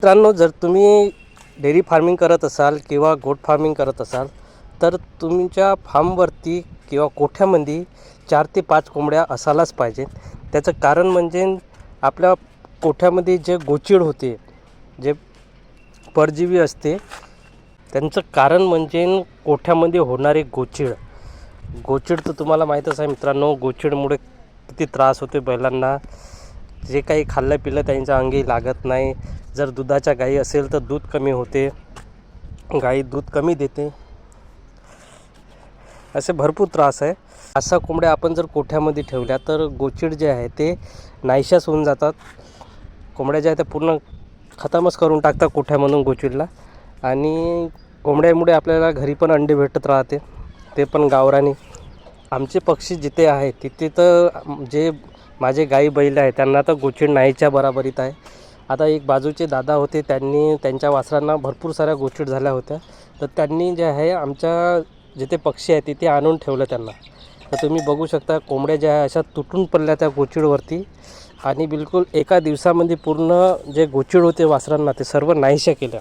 मित्रांनो, जर तुम्ही डेअरी फार्मिंग करत असाल किंवा गोट फार्मिंग करत असाल तर तुमच्या फार्मवरती किंवा कोठ्यामध्ये 4 ते 5 कोंबड्या असायलाच पाहिजे. त्याचं कारण म्हणजे आपल्या कोठ्यामध्ये जे गोचिड होते, जे परजीवी असते, त्यांचं कारण म्हणजे कोठ्यामध्ये होणारे गोचिड तर तुम्हाला माहीतच आहे मित्रांनो. गोचिडमुळे किती त्रास होते बैलांना. जे काही खाल्लं पिलं त्यांच्या अंगी लागत नाही. जर दुधाच्या गाई असेल तर दूध कमी होते, गाई दूध कमी देते, असे भरपूर त्रास आहे. अशा कोंबड्या आपण जर कोठ्यामध्ये ठेवल्या तर गोचिड जे आहे ते नाहीशाच होऊन जातात. कोंबड्या ज्या आहेत त्या पूर्ण खतमच करून टाकतात कोठ्यामधून गोचिडला. आणि कोंबड्यामुळे आपल्याला घरी पण अंडे भेटत राहते, ते पण गावरानी. आमचे पक्षी जिथे आहे तिथे तर जे माझे गाई बैल आहे त्यांना तर गोचिड नाहीच्या बराबरीत आहे. आता एक बाजूचे दादा होते, त्यांनी त्यांच्या वासरांना भरपूर साऱ्या गोचिड झाल्या होत्या. तर त्यांनी जे आहे आमच्या जिथे पक्षी आहे तिथे आणून ठेवलं त्यांना. तर तुम्ही बघू शकता कोंबड्या ज्या आहे अशा तुटून पडल्या त्या गोचिडवरती. आणि बिलकुल एका दिवसामध्ये पूर्ण जे गोचिड होते वासरांना ते सर्व नाहीशा केल्या.